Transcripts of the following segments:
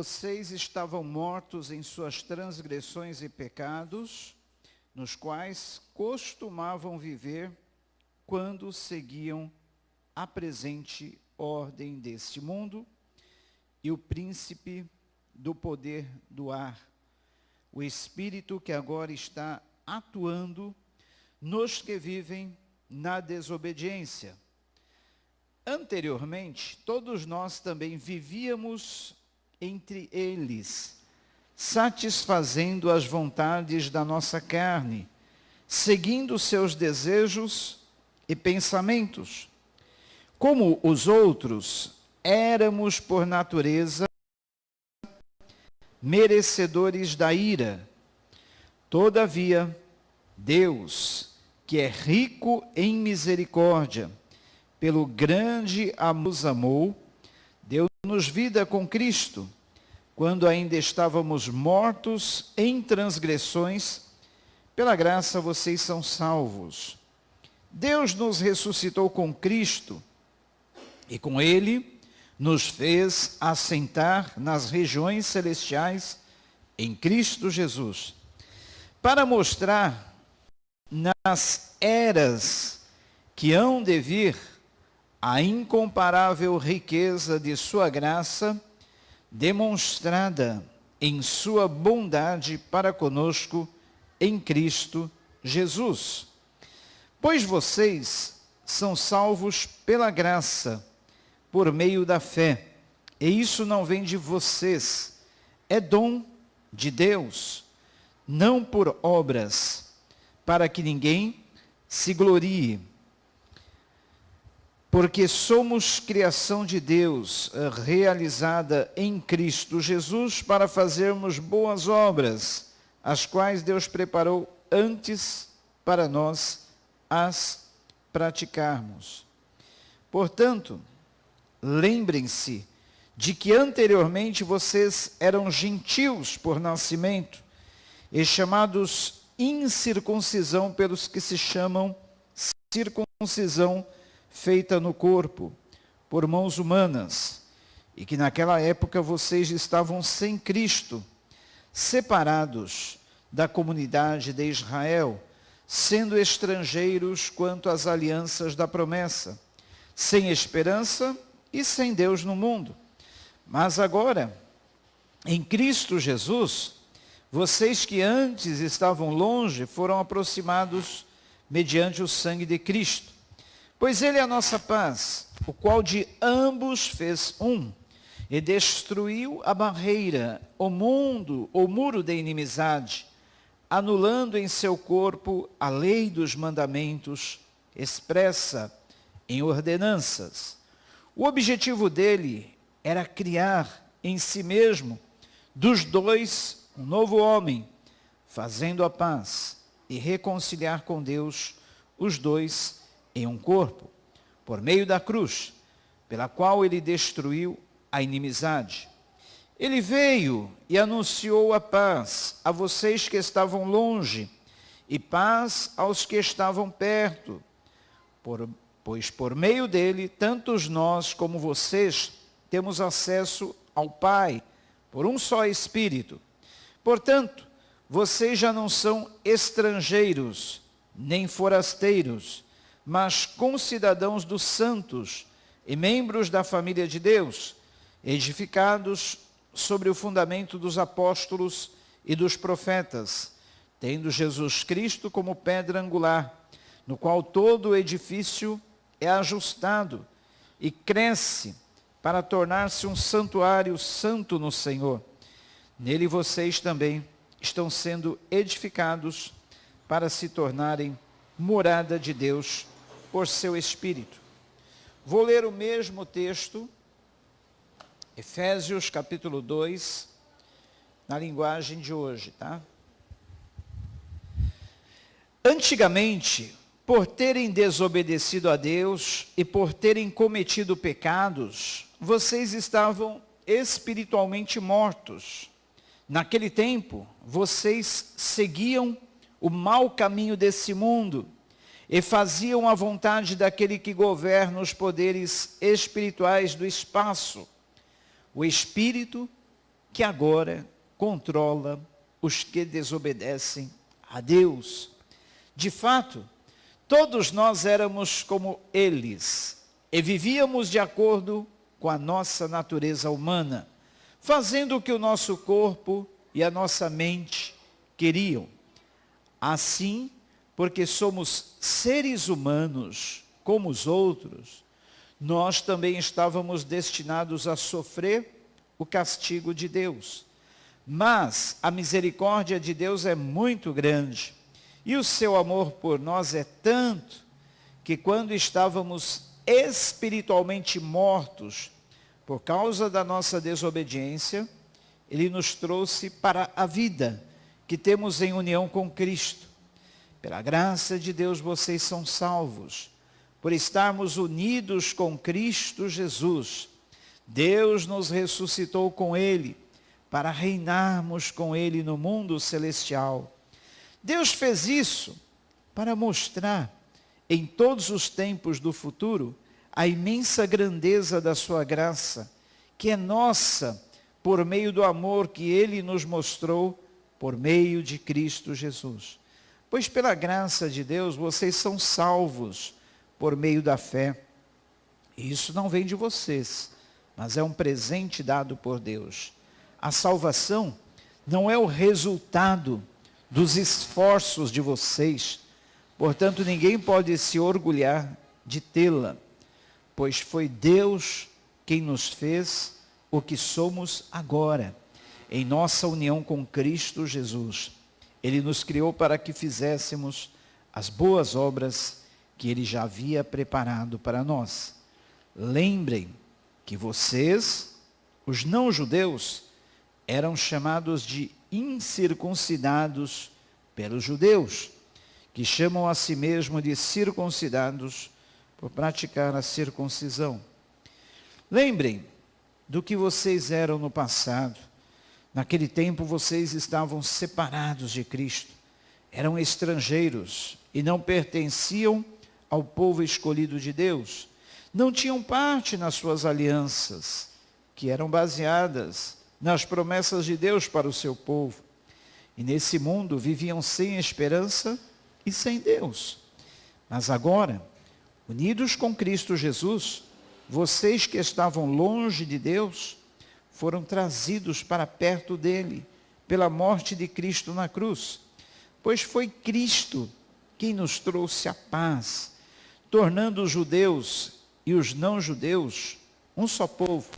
vocês estavam mortos em suas transgressões e pecados, nos quais costumavam viver quando seguiam a presente ordem deste mundo e o príncipe do poder do ar, o espírito que agora está atuando nos que vivem na desobediência. Anteriormente, todos nós também vivíamos entre eles, satisfazendo as vontades da nossa carne, seguindo seus desejos e pensamentos. Como os outros, éramos por natureza merecedores da ira. Todavia, Deus, que é rico em misericórdia, pelo grande amor nos amou, deu-nos vida com Cristo, quando ainda estávamos mortos em transgressões, pela graça vocês são salvos. Deus nos ressuscitou com Cristo e com Ele nos fez assentar nas regiões celestiais em Cristo Jesus, para mostrar nas eras que hão de vir a incomparável riqueza de sua graça, demonstrada em sua bondade para conosco em Cristo Jesus. Pois vocês são salvos pela graça, por meio da fé, e isso não vem de vocês, é dom de Deus, não por obras, para que ninguém se glorie. Porque somos criação de Deus, realizada em Cristo Jesus, para fazermos boas obras, as quais Deus preparou antes para nós as praticarmos. Portanto, lembrem-se de que anteriormente vocês eram gentios por nascimento, e chamados incircuncisão pelos que se chamam circuncisão feita no corpo, por mãos humanas, e que naquela época vocês estavam sem Cristo, separados da comunidade de Israel, sendo estrangeiros quanto às alianças da promessa, sem esperança e sem Deus no mundo. Mas agora, em Cristo Jesus, vocês que antes estavam longe, foram aproximados mediante o sangue de Cristo. Pois Ele é a nossa paz, o qual de ambos fez um, e destruiu a barreira, o muro da inimizade, anulando em seu corpo a lei dos mandamentos, expressa em ordenanças. O objetivo dele era criar em si mesmo, dos dois, um novo homem, fazendo a paz e reconciliar com Deus os dois em um corpo, por meio da cruz, pela qual ele destruiu a inimizade. Ele veio e anunciou a paz a vocês que estavam longe, e paz aos que estavam perto, pois por meio dele, tantos nós como vocês temos acesso ao Pai, por um só Espírito. Portanto, vocês já não são estrangeiros, nem forasteiros, mas concidadãos dos santos e membros da família de Deus, edificados sobre o fundamento dos apóstolos e dos profetas, tendo Jesus Cristo como pedra angular, no qual todo o edifício é ajustado e cresce para tornar-se um santuário santo no Senhor. Nele vocês também estão sendo edificados para se tornarem morada de Deus por seu Espírito. Vou ler o mesmo texto, Efésios capítulo 2, na linguagem de hoje, tá? Antigamente, por terem desobedecido a Deus e por terem cometido pecados, vocês estavam espiritualmente mortos. Naquele tempo, vocês seguiam o mau caminho desse mundo e faziam a vontade daquele que governa os poderes espirituais do espaço, o espírito que agora controla os que desobedecem a Deus. De fato, todos nós éramos como eles e vivíamos de acordo com a nossa natureza humana, fazendo o que o nosso corpo e a nossa mente queriam. Assim, porque somos seres humanos como os outros, nós também estávamos destinados a sofrer o castigo de Deus. Mas a misericórdia de Deus é muito grande e o seu amor por nós é tanto que quando estávamos espiritualmente mortos por causa da nossa desobediência, Ele nos trouxe para a vida que temos em união com Cristo. Pela graça de Deus vocês são salvos, por estarmos unidos com Cristo Jesus. Deus nos ressuscitou com Ele, para reinarmos com Ele no mundo celestial. Deus fez isso para mostrar, em todos os tempos do futuro, a imensa grandeza da sua graça, que é nossa, por meio do amor que Ele nos mostrou, por meio de Cristo Jesus. Pois pela graça de Deus, vocês são salvos, por meio da fé. E isso não vem de vocês, mas é um presente dado por Deus. A salvação não é o resultado dos esforços de vocês, portanto ninguém pode se orgulhar de tê-la, pois foi Deus quem nos fez o que somos agora, em nossa união com Cristo Jesus. Ele nos criou para que fizéssemos as boas obras que Ele já havia preparado para nós. Lembrem que vocês, os não-judeus, eram chamados de incircuncidados pelos judeus, que chamam a si mesmo de circuncidados por praticar a circuncisão. Lembrem do que vocês eram no passado. Naquele tempo vocês estavam separados de Cristo, eram estrangeiros e não pertenciam ao povo escolhido de Deus. Não tinham parte nas suas alianças, que eram baseadas nas promessas de Deus para o seu povo. E nesse mundo viviam sem esperança e sem Deus. Mas agora, unidos com Cristo Jesus, vocês que estavam longe de Deus, foram trazidos para perto dele, pela morte de Cristo na cruz. Pois foi Cristo quem nos trouxe a paz, tornando os judeus e os não-judeus um só povo.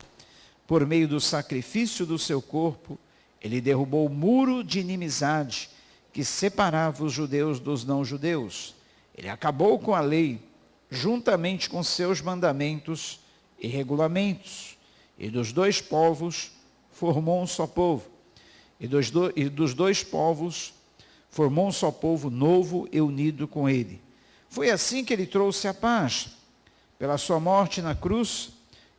Por meio do sacrifício do seu corpo, ele derrubou o muro de inimizade que separava os judeus dos não-judeus. Ele acabou com a lei, juntamente com seus mandamentos e regulamentos, e dos dois povos formou um só povo. E dos dois povos formou um só povo novo e unido com ele. Foi assim que ele trouxe a paz. Pela sua morte na cruz,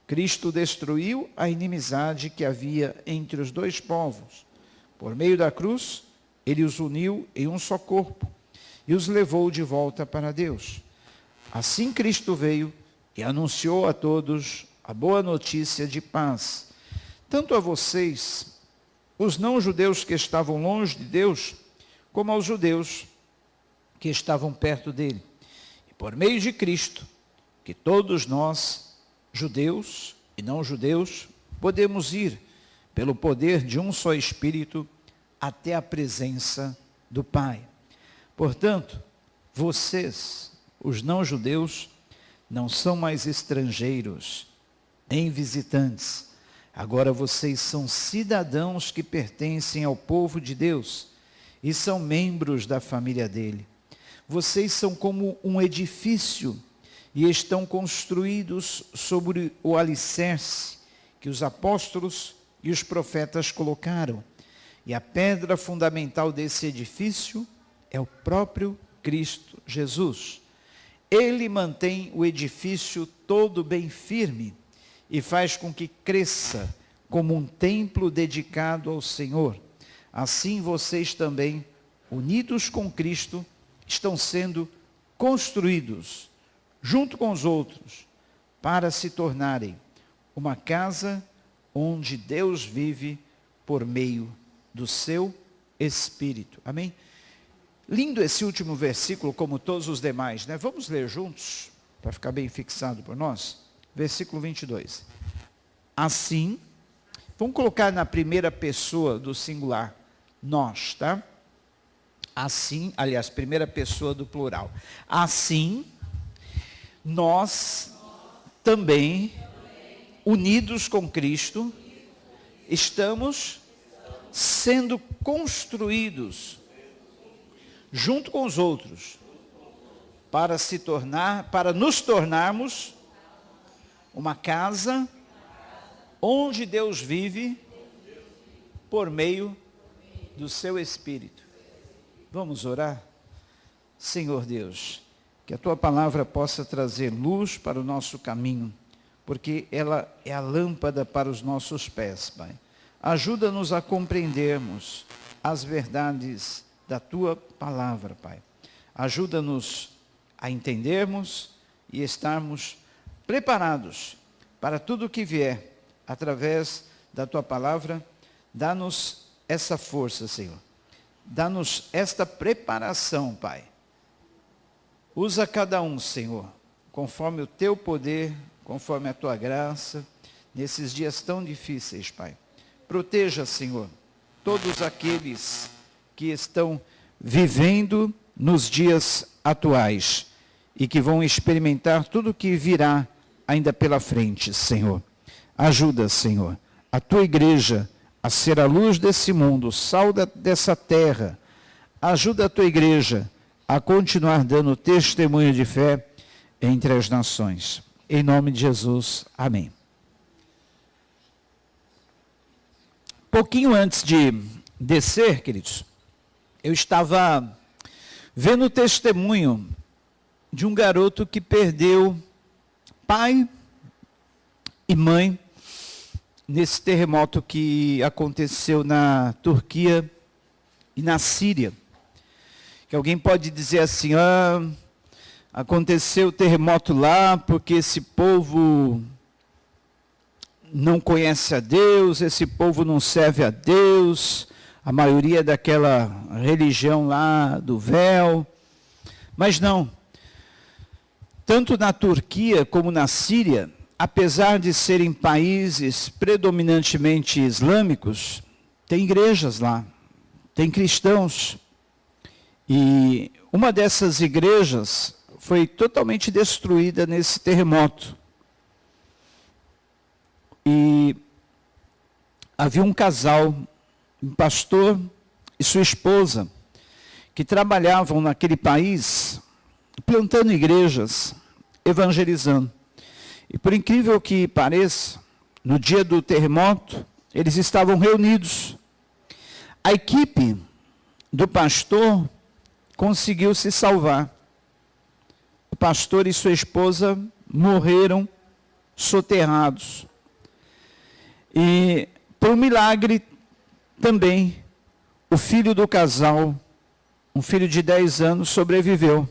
Cristo destruiu a inimizade que havia entre os dois povos. Por meio da cruz, ele os uniu em um só corpo e os levou de volta para Deus. Assim Cristo veio e anunciou a todos a boa notícia de paz, tanto a vocês, os não-judeus que estavam longe de Deus, como aos judeus que estavam perto dele. E por meio de Cristo, que todos nós, judeus e não-judeus, podemos ir, pelo poder de um só Espírito, até a presença do Pai. Portanto, vocês, os não-judeus, não são mais estrangeiros, nem visitantes. Agora vocês são cidadãos que pertencem ao povo de Deus e são membros da família dele. Vocês são como um edifício e estão construídos sobre o alicerce que os apóstolos e os profetas colocaram. E a pedra fundamental desse edifício é o próprio Cristo Jesus. Ele mantém o edifício todo bem firme e faz com que cresça como um templo dedicado ao Senhor. Assim vocês também, unidos com Cristo, estão sendo construídos junto com os outros para se tornarem uma casa onde Deus vive por meio do seu Espírito. Amém? Lindo esse último versículo, como todos os demais, né? Vamos ler juntos, para ficar bem fixado por nós. Versículo 22. Assim, vamos colocar na primeira pessoa do singular, nós, tá? Assim, aliás, primeira pessoa do plural. Assim, nós também, unidos com Cristo, estamos sendo construídos junto com os outros para nos tornarmos uma casa onde Deus vive por meio do seu Espírito. Vamos orar? Senhor Deus, que a tua palavra possa trazer luz para o nosso caminho, porque ela é a lâmpada para os nossos pés, Pai. Ajuda-nos a compreendermos as verdades da tua palavra, Pai. Ajuda-nos a entendermos e estarmos preparados para tudo o que vier através da tua palavra. Dá-nos essa força, Senhor. Dá-nos esta preparação, Pai. Usa cada um, Senhor, conforme o teu poder, conforme a tua graça, nesses dias tão difíceis, Pai. Proteja, Senhor, todos aqueles que estão vivendo nos dias atuais e que vão experimentar tudo o que virá ainda pela frente, Senhor. Ajuda, Senhor, a tua igreja a ser a luz desse mundo, o sal dessa terra. Ajuda a tua igreja a continuar dando testemunho de fé entre as nações. Em nome de Jesus, amém. Pouquinho antes de descer, queridos, eu estava vendo o testemunho de um garoto que perdeu pai e mãe nesse terremoto que aconteceu na Turquia e na Síria. Que alguém pode dizer assim, aconteceu o terremoto lá porque esse povo não conhece a Deus, esse povo não serve a Deus, a maioria daquela religião lá do véu. Mas não. Tanto na Turquia como na Síria, apesar de serem países predominantemente islâmicos, tem igrejas lá, tem cristãos. E uma dessas igrejas foi totalmente destruída nesse terremoto. E havia um casal, um pastor e sua esposa, que trabalhavam naquele país, plantando igrejas, evangelizando. E por incrível que pareça, no dia do terremoto, eles estavam reunidos. A equipe do pastor conseguiu se salvar. O pastor e sua esposa morreram soterrados. E, por um milagre, também, o filho do casal, um filho de 10 anos, sobreviveu.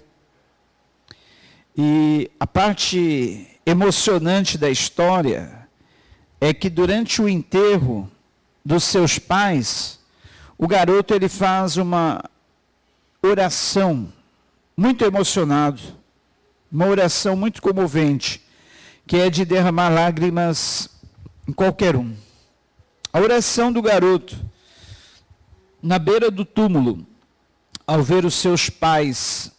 E a parte emocionante da história é que durante o enterro dos seus pais, o garoto ele faz uma oração muito emocionado, uma oração muito comovente, que é de derramar lágrimas em qualquer um. A oração do garoto, na beira do túmulo, ao ver os seus pais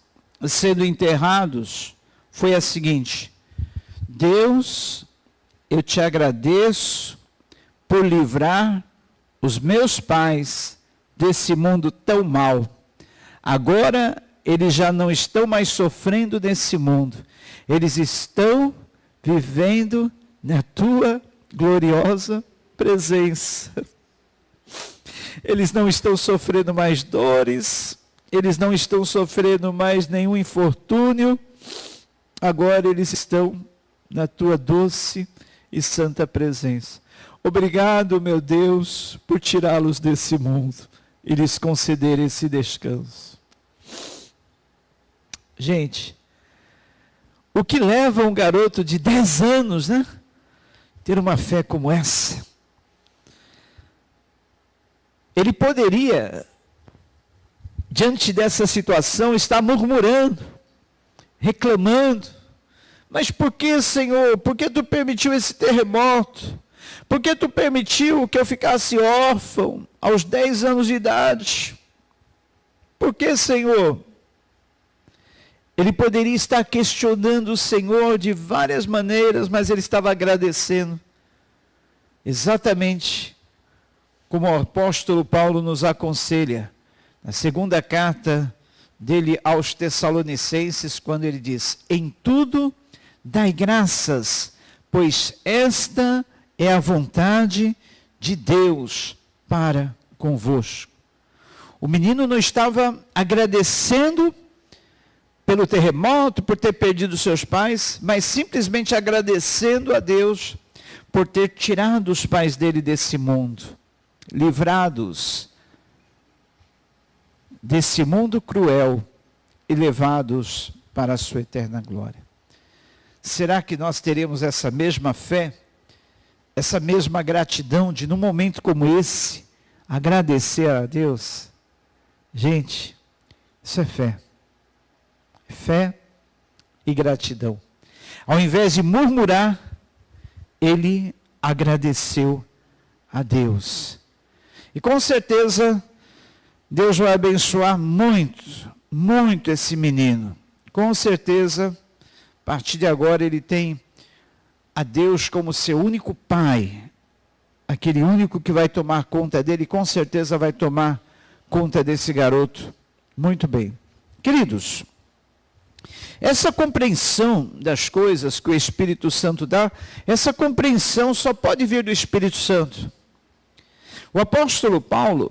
sendo enterrados, foi a seguinte: Deus, eu te agradeço por livrar os meus pais desse mundo tão mau. Agora, eles já não estão mais sofrendo nesse mundo. Eles estão vivendo na tua gloriosa presença. Eles não estão sofrendo mais dores, eles não estão sofrendo mais nenhum infortúnio. Agora eles estão na tua doce e santa presença. Obrigado, meu Deus, por tirá-los desse mundo e lhes conceder esse descanso. Gente, o que leva um garoto de 10 anos, né, ter uma fé como essa? ele poderia, diante dessa situação, estar murmurando, reclamando. Mas por que, Senhor? Por que tu permitiu esse terremoto? Por que tu permitiu que eu ficasse órfão aos 10 anos de idade? Por que, Senhor? Ele poderia estar questionando o Senhor de várias maneiras, mas ele estava agradecendo. Exatamente como o apóstolo Paulo nos aconselha, na segunda carta dele aos Tessalonicenses, quando ele diz: em tudo dai graças, pois esta é a vontade de Deus para convosco. O menino não estava agradecendo pelo terremoto, por ter perdido seus pais, mas simplesmente agradecendo a Deus por ter tirado os pais dele desse mundo, livrados desse mundo cruel e levados para a sua eterna glória. Será que nós teremos essa mesma fé, essa mesma gratidão de, num momento como esse, agradecer a Deus? Gente, isso é fé. Fé e gratidão. Ao invés de murmurar, ele agradeceu a Deus. E com certeza, Deus vai abençoar muito, muito esse menino. Com certeza, a partir de agora, ele tem a Deus como seu único pai. Aquele único que vai tomar conta dele, e com certeza vai tomar conta desse garoto. Muito bem. Queridos, essa compreensão das coisas que o Espírito Santo dá, essa compreensão só pode vir do Espírito Santo. O apóstolo Paulo,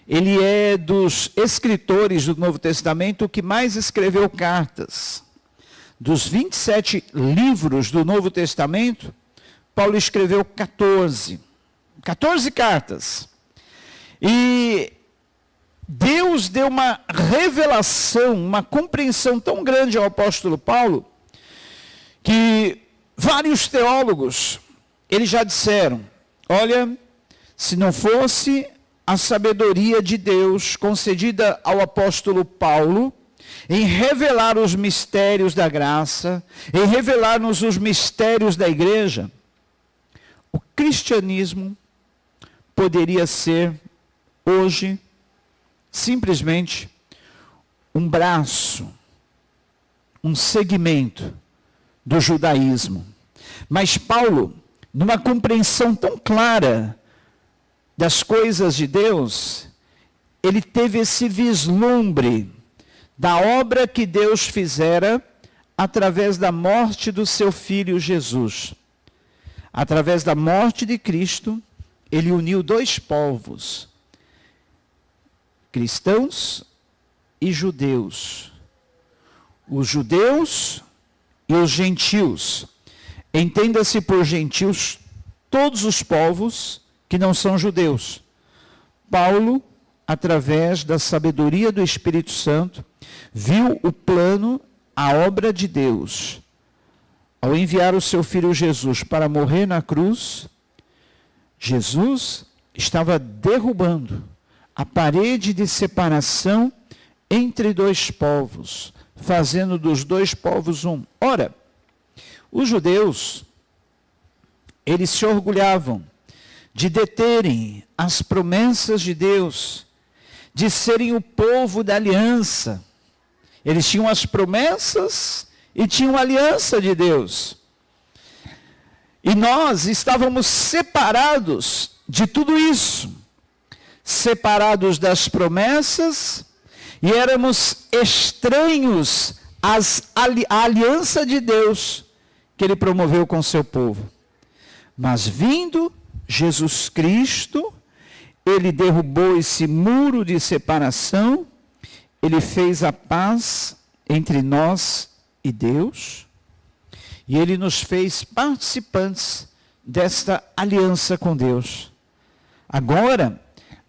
ele é dos escritores do Novo Testamento que mais escreveu cartas. Dos 27 livros do Novo Testamento, Paulo escreveu 14 cartas. E Deus deu uma revelação, uma compreensão tão grande ao apóstolo Paulo, que vários teólogos, eles já disseram: olha, se não fosse a sabedoria de Deus concedida ao apóstolo Paulo, em revelar os mistérios da graça, em revelar-nos os mistérios da igreja, o cristianismo poderia ser, hoje, simplesmente um braço, um segmento do judaísmo. Mas Paulo, numa compreensão tão clara das coisas de Deus, ele teve esse vislumbre da obra que Deus fizera através da morte do seu filho Jesus. Através da morte de Cristo, ele uniu dois povos, cristãos e judeus. Os judeus e os gentios. Entenda-se por gentios todos os povos que não são judeus. Paulo, através da sabedoria do Espírito Santo, viu o plano, a obra de Deus. Ao enviar o seu filho Jesus para morrer na cruz, Jesus estava derrubando a parede de separação entre dois povos, fazendo dos dois povos um. Ora, os judeus, eles se orgulhavam de deterem as promessas de Deus, de serem o povo da aliança. Eles tinham as promessas e tinham a aliança de Deus. E nós estávamos separados de tudo isso. Separados das promessas, e éramos estranhos à aliança de Deus que ele promoveu com seu povo. Mas vindo Jesus Cristo, ele derrubou esse muro de separação, ele fez a paz entre nós e Deus, e ele nos fez participantes desta aliança com Deus. Agora,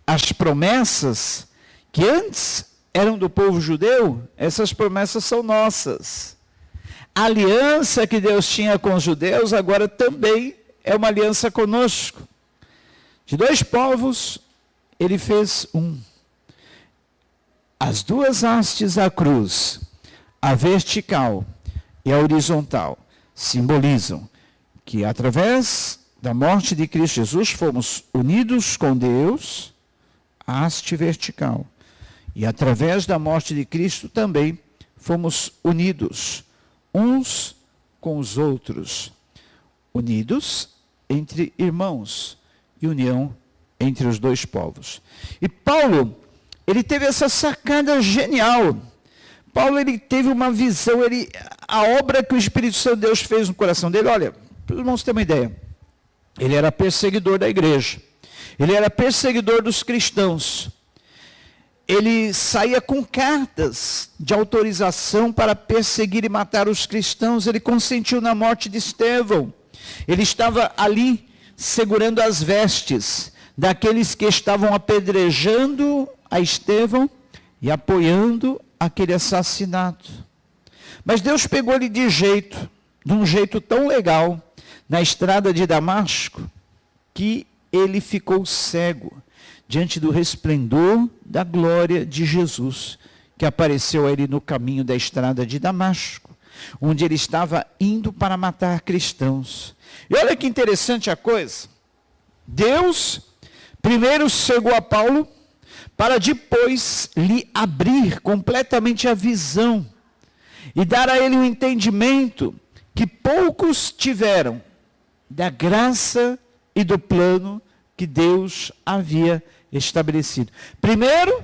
as promessas que antes eram do povo judeu, essas promessas são nossas. A aliança que Deus tinha com os judeus agora também é uma aliança conosco. De dois povos ele fez um. As duas hastes da cruz, a vertical e a horizontal, simbolizam que através da morte de Cristo Jesus fomos unidos com Deus, a haste vertical. E através da morte de Cristo também fomos unidos uns com os outros. Unidos entre irmãos e união entre os dois povos. E Paulo, ele teve essa sacada genial. Paulo, ele teve uma visão, a obra que o Espírito Santo de Deus fez no coração dele, olha, para os irmãos terem uma ideia, ele era perseguidor da igreja, ele era perseguidor dos cristãos, ele saía com cartas de autorização para perseguir e matar os cristãos, ele consentiu na morte de Estevão, ele estava ali segurando as vestes daqueles que estavam apedrejando a Estevão e apoiando aquele assassinato. Mas Deus pegou ele de um jeito tão legal, na estrada de Damasco, que ele ficou cego diante do resplendor da glória de Jesus, que apareceu a ele no caminho da estrada de Damasco, onde ele estava indo para matar cristãos. E olha que interessante a coisa, Deus primeiro cegou a Paulo, para depois lhe abrir completamente a visão, e dar a ele um entendimento que poucos tiveram, da graça e do plano que Deus havia estabelecido. Primeiro,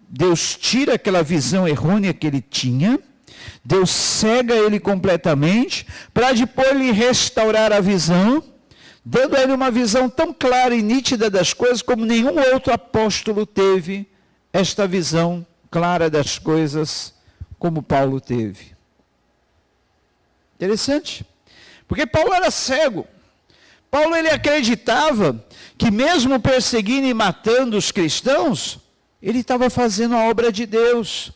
Deus tira aquela visão errônea que ele tinha, Deus cega ele completamente, para depois lhe restaurar a visão, dando a ele uma visão tão clara e nítida das coisas, como nenhum outro apóstolo teve esta visão clara das coisas, como Paulo teve. Interessante. Porque Paulo era cego. Paulo, ele acreditava que mesmo perseguindo e matando os cristãos, ele estava fazendo a obra de Deus.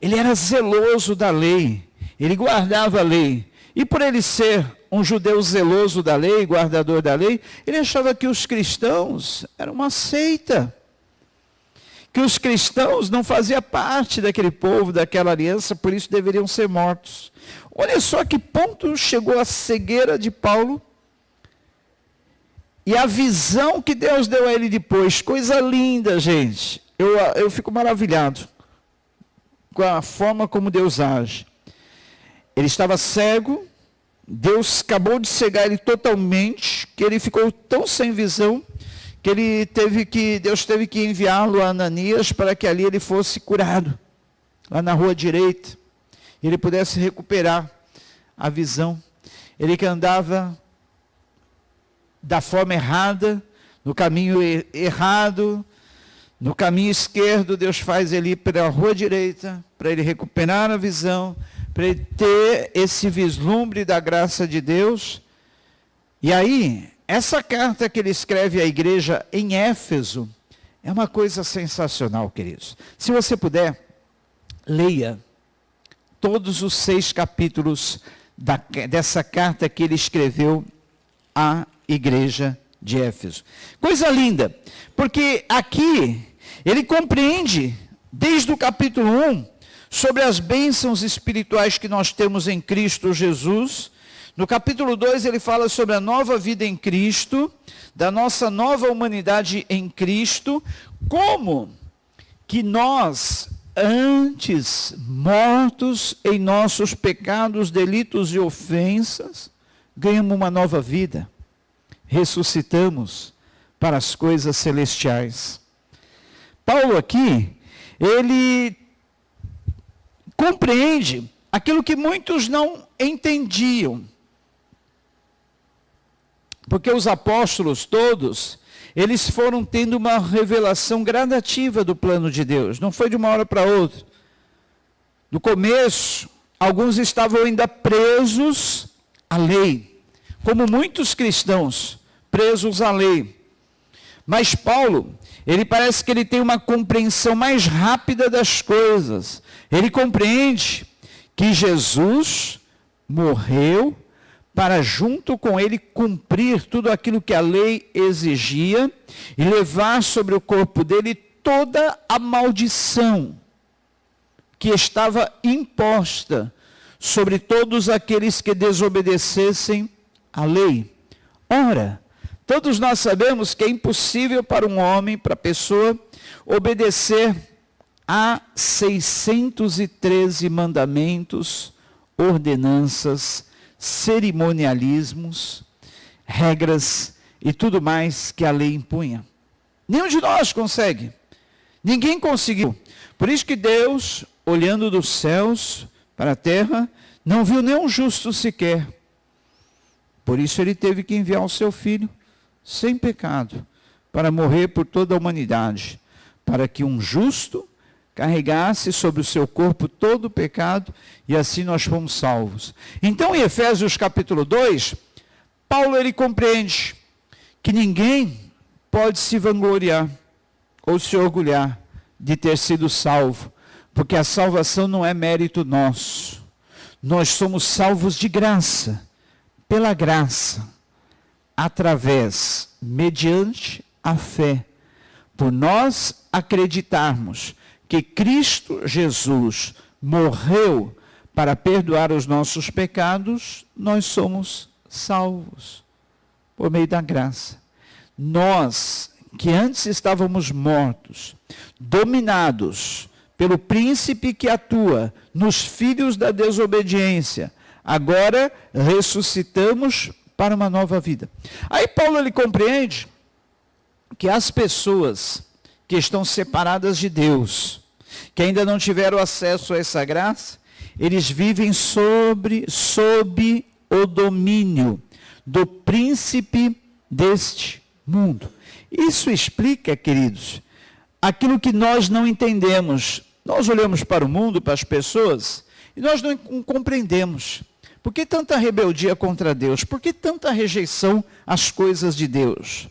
Ele era zeloso da lei, ele guardava a lei. E por ele ser um judeu zeloso da lei, guardador da lei, ele achava que os cristãos eram uma seita. Que os cristãos não faziam parte daquele povo, daquela aliança, por isso deveriam ser mortos. Olha só que ponto chegou a cegueira de Paulo. E a visão que Deus deu a ele depois, coisa linda, gente. Eu fico maravilhado com a forma como Deus age. Ele estava cego, Deus acabou de cegar ele totalmente, que ele ficou tão sem visão, que Deus teve que enviá-lo a Ananias para que ali ele fosse curado, lá na rua direita, e ele pudesse recuperar a visão. Ele que andava da forma errada, no caminho errado, no caminho esquerdo, Deus faz ele ir para a rua direita, para ele recuperar a visão, para ele ter esse vislumbre da graça de Deus. E aí, essa carta que ele escreve à igreja em Éfeso, é uma coisa sensacional, queridos. Se você puder, leia todos os 6 capítulos dessa carta que ele escreveu à igreja de Éfeso. Coisa linda, porque aqui ele compreende, desde o capítulo 1, sobre as bênçãos espirituais que nós temos em Cristo Jesus. No capítulo 2 ele fala sobre a nova vida em Cristo, da nossa nova humanidade em Cristo, como que nós, antes mortos em nossos pecados, delitos e ofensas, ganhamos uma nova vida, ressuscitamos para as coisas celestiais. Paulo aqui, ele compreende aquilo que muitos não entendiam, porque os apóstolos todos, eles foram tendo uma revelação gradativa do plano de Deus, não foi de uma hora para outra. No começo, alguns estavam ainda presos à lei, como muitos cristãos presos à lei. Mas Paulo, ele parece que ele tem uma compreensão mais rápida das coisas. Ele compreende que Jesus morreu para junto com ele cumprir tudo aquilo que a lei exigia e levar sobre o corpo dele toda a maldição que estava imposta sobre todos aqueles que desobedecessem à lei. Ora, todos nós sabemos que é impossível para um homem, para a pessoa, obedecer a 613 mandamentos, ordenanças, cerimonialismos, regras e tudo mais que a lei impunha. Nenhum de nós consegue. Ninguém conseguiu. Por isso que Deus, olhando dos céus para a terra, não viu nenhum justo sequer. Por isso ele teve que enviar o seu filho sem pecado para morrer por toda a humanidade, para que um justo carregasse sobre o seu corpo todo o pecado e assim nós fomos salvos. Então em Efésios capítulo 2, Paulo ele compreende que ninguém pode se vangloriar ou se orgulhar de ter sido salvo, porque a salvação não é mérito nosso. Nós somos salvos de graça, pela graça, através, mediante a fé, por nós acreditarmos que Cristo Jesus morreu para perdoar os nossos pecados, nós somos salvos por meio da graça. Nós, que antes estávamos mortos, dominados pelo príncipe que atua nos filhos da desobediência, agora ressuscitamos para uma nova vida. Aí Paulo ele compreende que as pessoas que estão separadas de Deus, que ainda não tiveram acesso a essa graça, eles vivem sob o domínio do príncipe deste mundo. Isso explica, queridos, aquilo que nós não entendemos. Nós olhamos para o mundo, para as pessoas, e nós não compreendemos. Por que tanta rebeldia contra Deus? Por que tanta rejeição às coisas de Deus?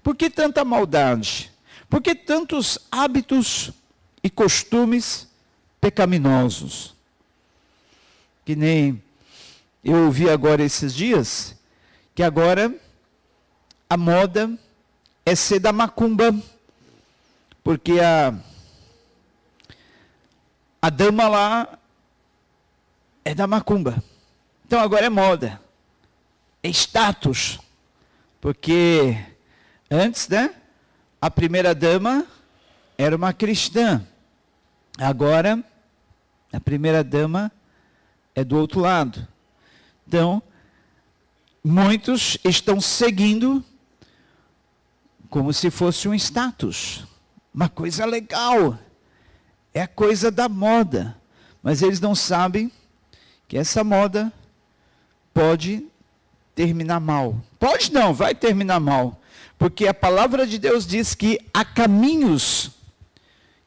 Por que tanta maldade? Por que tantos hábitos e costumes pecaminosos? Que nem eu ouvi agora esses dias, que agora a moda é ser da macumba, porque a dama lá é da macumba. Então agora é moda, é status, porque antes, né, a primeira dama era uma cristã, agora a primeira dama é do outro lado. Então, muitos estão seguindo como se fosse um status, uma coisa legal, é a coisa da moda, mas eles não sabem que essa moda pode terminar mal. Pode não, vai terminar mal, porque a palavra de Deus diz que há caminhos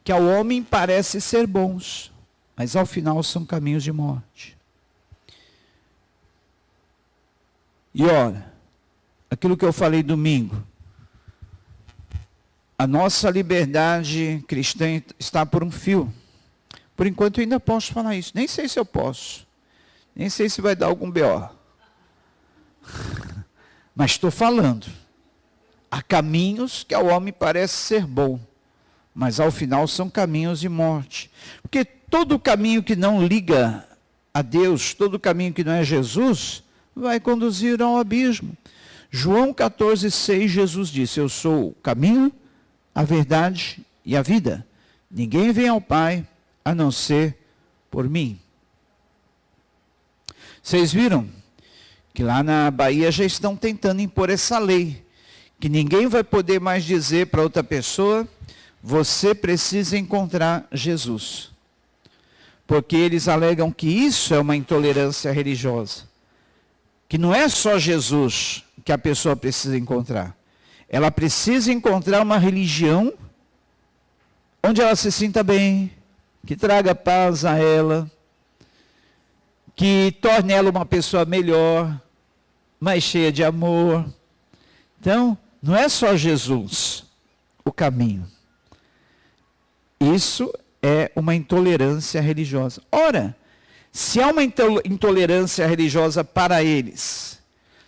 que ao homem parecem ser bons, mas ao final são caminhos de morte. E ora, aquilo que eu falei domingo, a nossa liberdade cristã está por um fio. Por enquanto eu ainda posso falar isso. Nem sei se eu posso. Nem sei se vai dar algum BO. Mas estou falando. Há caminhos que ao homem parece ser bom, mas ao final são caminhos de morte. Porque todo caminho que não liga a Deus, todo caminho que não é Jesus, vai conduzir ao abismo. João 14,6, Jesus disse: eu sou o caminho, a verdade e a vida. Ninguém vem ao Pai a não ser por mim. Vocês viram que lá na Bahia já estão tentando impor essa lei, que ninguém vai poder mais dizer para outra pessoa: você precisa encontrar Jesus. Porque eles alegam que isso é uma intolerância religiosa. Que não é só Jesus que a pessoa precisa encontrar. Ela precisa encontrar uma religião onde ela se sinta bem, que traga paz a ela, que torne ela uma pessoa melhor, mais cheia de amor. Então, não é só Jesus o caminho. Isso é uma intolerância religiosa. Ora, Se há uma intolerância religiosa para eles,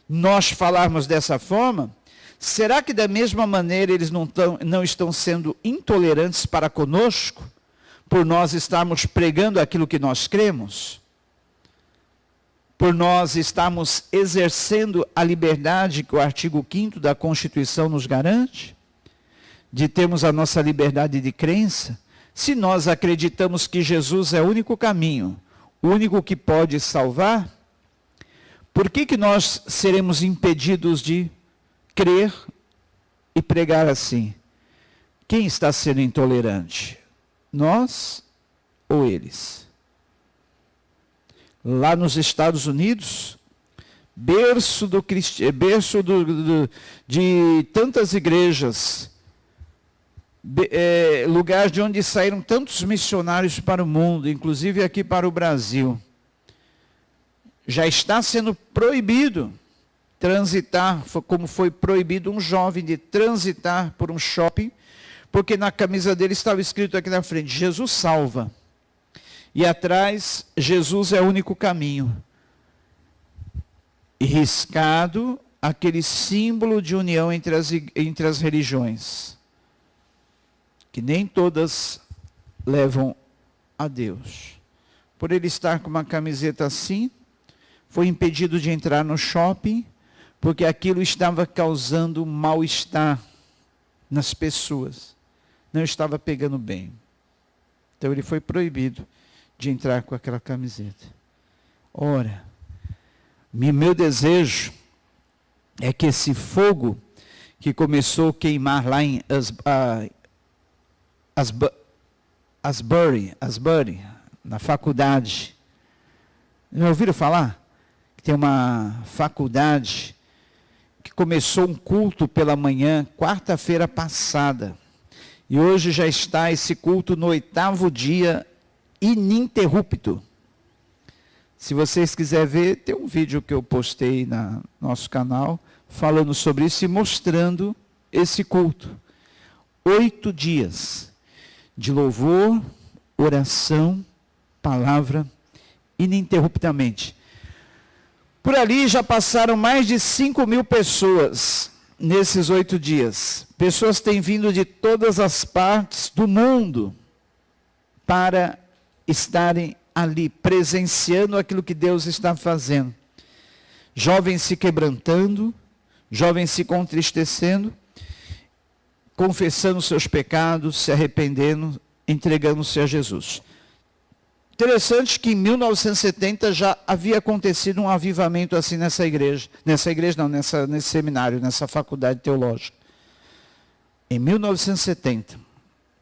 nós falarmos dessa forma, será que da mesma maneira eles não estão sendo intolerantes para conosco, por nós estarmos pregando aquilo que nós cremos? Por nós estarmos exercendo a liberdade que o artigo 5º da Constituição nos garante? De termos a nossa liberdade de crença? Se nós acreditamos que Jesus é o único caminho, o único que pode salvar, por que nós seremos impedidos de crer e pregar assim? Quem está sendo intolerante? Nós ou eles? Lá nos Estados Unidos, berço de tantas igrejas, lugar de onde saíram tantos missionários para o mundo, inclusive aqui para o Brasil. Já está sendo proibido transitar, como foi proibido um jovem de transitar por um shopping, porque na camisa dele estava escrito aqui na frente, Jesus salva. E atrás, Jesus é o único caminho. E riscado aquele símbolo de união entre as religiões, que nem todas levam a Deus. Por ele estar com uma camiseta assim, foi impedido de entrar no shopping, porque aquilo estava causando mal-estar nas pessoas. Não estava pegando bem. Então ele foi proibido de entrar com aquela camiseta. Ora, meu desejo é que esse fogo que começou a queimar lá em Asbury, na faculdade. Já ouviram falar? Tem uma faculdade que começou um culto pela manhã, quarta-feira passada. E hoje já está esse culto no 8º dia, ininterrupto. Se vocês quiserem ver, tem um vídeo que eu postei no nosso canal, falando sobre isso e mostrando esse culto. 8 dias de louvor, oração, palavra, ininterruptamente. Por ali já passaram mais de 5.000 pessoas nesses 8 dias. Pessoas têm vindo de todas as partes do mundo para estarem ali, presenciando aquilo que Deus está fazendo. Jovens se quebrantando, jovens se contristecendo, confessando seus pecados, se arrependendo, entregando-se a Jesus. Interessante que em 1970 já havia acontecido um avivamento assim nesse seminário, nessa faculdade teológica. Em 1970,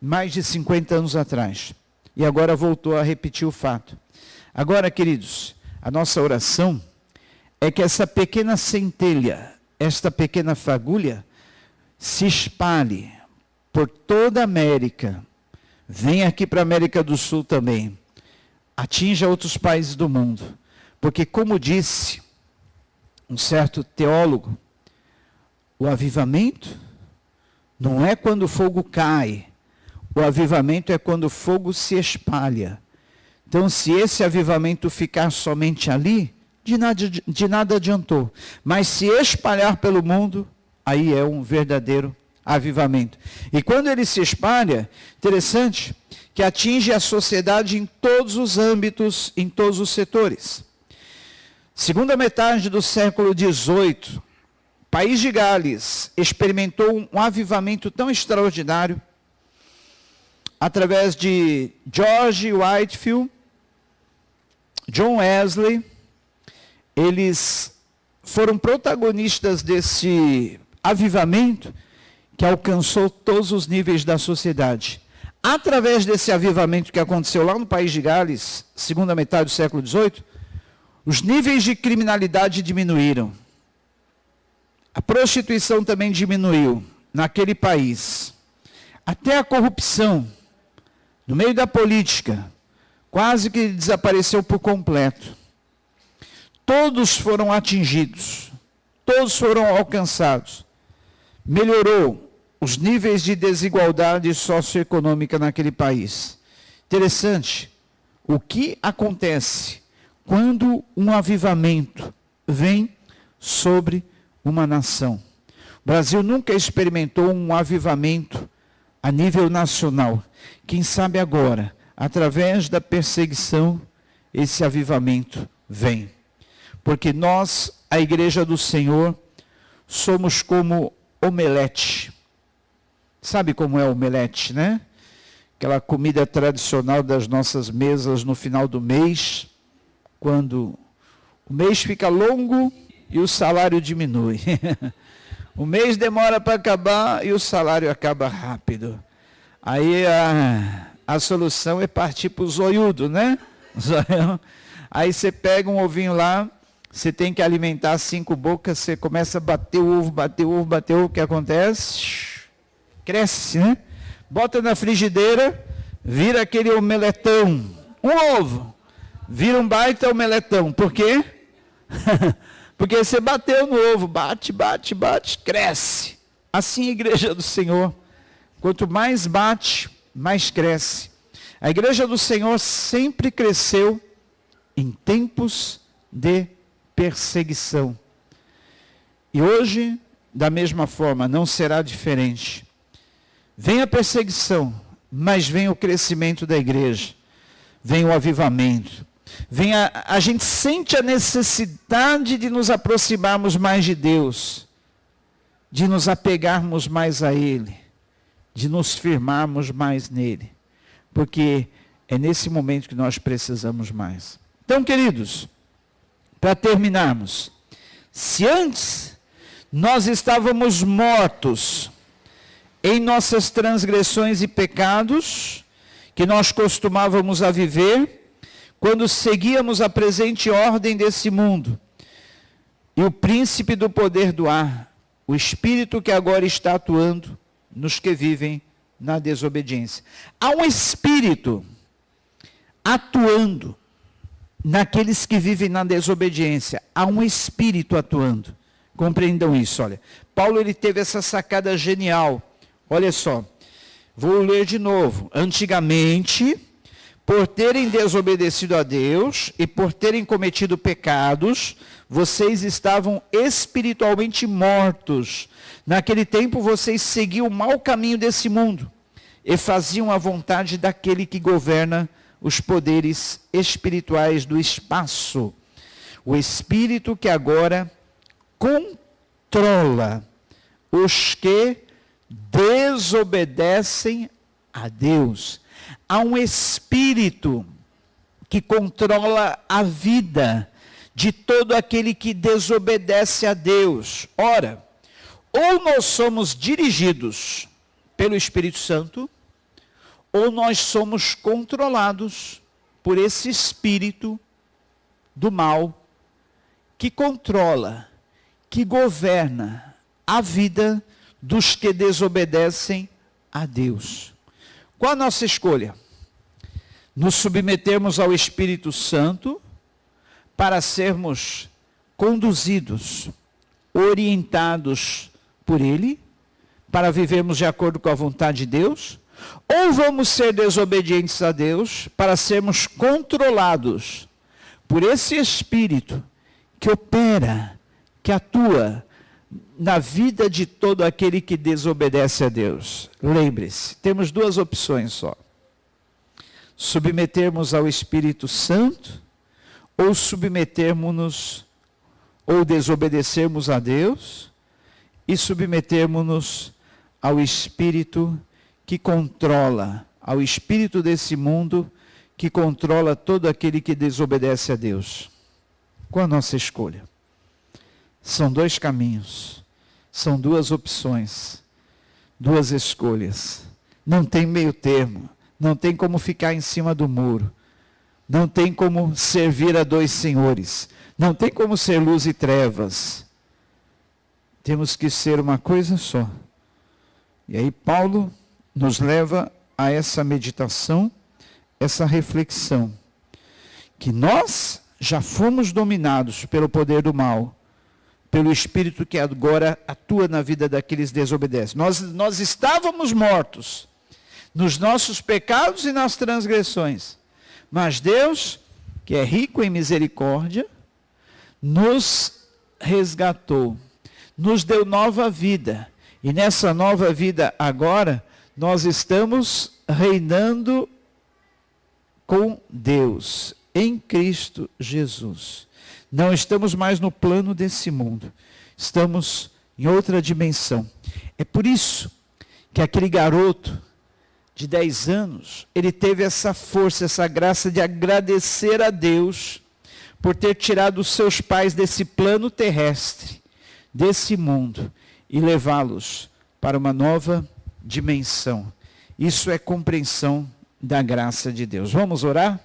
mais de 50 anos atrás. E agora voltou a repetir o fato. Agora, queridos, a nossa oração é que essa pequena centelha, esta pequena fagulha, se espalhe por toda a América. Venha aqui para a América do Sul também. Atinja outros países do mundo. Porque, como disse um certo teólogo, o avivamento não é quando o fogo cai. O avivamento é quando o fogo se espalha. Então, se esse avivamento ficar somente ali, de nada adiantou. Mas se espalhar pelo mundo, aí é um verdadeiro avivamento. E quando ele se espalha, interessante, que atinge a sociedade em todos os âmbitos, em todos os setores. Segunda metade do século XVIII, o país de Gales experimentou um avivamento tão extraordinário, através de George Whitefield, John Wesley. Eles foram protagonistas desse avivamento que alcançou todos os níveis da sociedade. Através desse avivamento que aconteceu lá no país de Gales, segunda metade do século XVIII, os níveis de criminalidade diminuíram. A prostituição também diminuiu naquele país. Até a corrupção, no meio da política, quase que desapareceu por completo. Todos foram atingidos, todos foram alcançados. Melhorou os níveis de desigualdade socioeconômica naquele país. Interessante, o que acontece quando um avivamento vem sobre uma nação. O Brasil nunca experimentou um avivamento a nível nacional. Quem sabe agora, através da perseguição, esse avivamento vem. Porque nós, a Igreja do Senhor, somos como omelete. Sabe como é omelete, né? Aquela comida tradicional das nossas mesas no final do mês, quando o mês fica longo e o salário diminui. O mês demora para acabar e o salário acaba rápido. Aí a solução é partir para o zoiudo, né? Aí você pega um ovinho lá, você tem que alimentar 5 bocas, você começa a bater o ovo, o que acontece? Cresce, né? Bota na frigideira, vira aquele omeletão. Um ovo, vira um baita omeletão. Por quê? Porque você bateu no ovo, bate, cresce. Assim a Igreja do Senhor, quanto mais bate, mais cresce. A Igreja do Senhor sempre cresceu em tempos de perseguição. E hoje, da mesma forma, não será diferente. Vem a perseguição, mas vem o crescimento da igreja, vem o avivamento, vem a gente sente a necessidade de nos aproximarmos mais de Deus, de nos apegarmos mais a Ele, de nos firmarmos mais nele, porque é nesse momento que nós precisamos mais. Então, queridos, para terminarmos, se antes nós estávamos mortos em nossas transgressões e pecados, que nós costumávamos a viver, quando seguíamos a presente ordem desse mundo, e o príncipe do poder do ar, o espírito que agora está atuando nos que vivem na desobediência. Há um espírito atuando naqueles que vivem na desobediência. Há um espírito atuando. Compreendam isso, olha. Paulo, ele teve essa sacada genial. Olha só, vou ler de novo. Antigamente, por terem desobedecido a Deus e por terem cometido pecados, vocês estavam espiritualmente mortos. Naquele tempo, vocês seguiam o mau caminho desse mundo e faziam a vontade daquele que governa os poderes espirituais do espaço. O espírito que agora controla os que desobedecem a Deus. Há um espírito que controla a vida de todo aquele que desobedece a Deus. Ora, ou nós somos dirigidos pelo Espírito Santo, ou nós somos controlados por esse espírito do mal que controla, que governa a vida dos que desobedecem a Deus. Qual a nossa escolha? Nos submetermos ao Espírito Santo para sermos conduzidos, orientados por Ele, para vivermos de acordo com a vontade de Deus? Ou vamos ser desobedientes a Deus para sermos controlados por esse Espírito que opera, que atua na vida de todo aquele que desobedece a Deus? Lembre-se, temos 2 opções só. Submetermos ao Espírito Santo, ou submetermos-nos, ou desobedecermos a Deus, e submetermos-nos ao Espírito que controla, ao Espírito desse mundo, que controla todo aquele que desobedece a Deus. Qual a nossa escolha? São 2 caminhos, são 2 opções, 2 escolhas. Não tem meio termo, não tem como ficar em cima do muro, não tem como servir a 2 senhores, não tem como ser luz e trevas. Temos que ser uma coisa só. E aí Paulo nos leva a essa meditação, essa reflexão, que nós já fomos dominados pelo poder do mal, pelo Espírito que agora atua na vida daqueles que desobedecem. Nós estávamos mortos nos nossos pecados e nas transgressões, mas Deus que é rico em misericórdia, nos resgatou, nos deu nova vida. E nessa nova vida agora, nós estamos reinando com Deus, em Cristo Jesus. Não estamos mais no plano desse mundo, estamos em outra dimensão. É por isso que aquele garoto de 10 anos, ele teve essa força, essa graça de agradecer a Deus por ter tirado os seus pais desse plano terrestre, desse mundo, e levá-los para uma nova dimensão. Isso é compreensão da graça de Deus. Vamos orar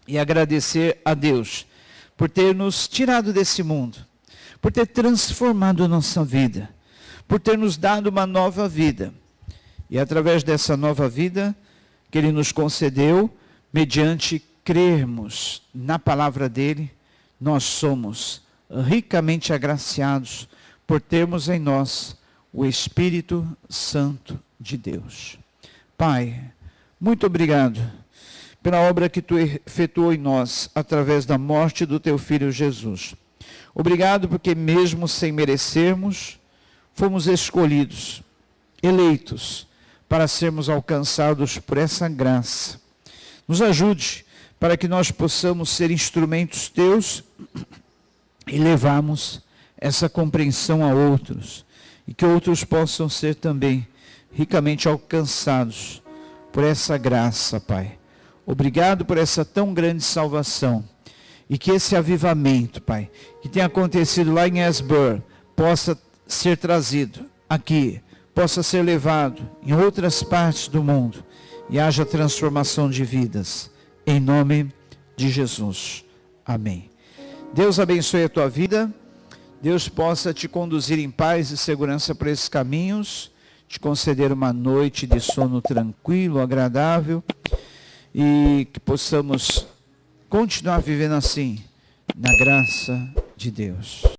e agradecer a Deus por ter nos tirado desse mundo, por ter transformado a nossa vida, por ter nos dado uma nova vida. E através dessa nova vida que Ele nos concedeu, mediante crermos na palavra dEle, nós somos ricamente agraciados por termos em nós o Espírito Santo de Deus. Pai, muito obrigado pela obra que Tu efetuou em nós, através da morte do Teu Filho Jesus. Obrigado porque mesmo sem merecermos, fomos escolhidos, eleitos, para sermos alcançados por essa graça. Nos ajude para que nós possamos ser instrumentos Teus e levarmos essa compreensão a outros, e que outros possam ser também ricamente alcançados por essa graça, Pai. Obrigado por essa tão grande salvação, e que esse avivamento, Pai, que tem acontecido lá em Asbury, possa ser trazido aqui, possa ser levado em outras partes do mundo, e haja transformação de vidas, em nome de Jesus. Amém. Deus abençoe a tua vida, Deus possa te conduzir em paz e segurança por esses caminhos, te conceder uma noite de sono tranquilo, agradável, e que possamos continuar vivendo assim, na graça de Deus.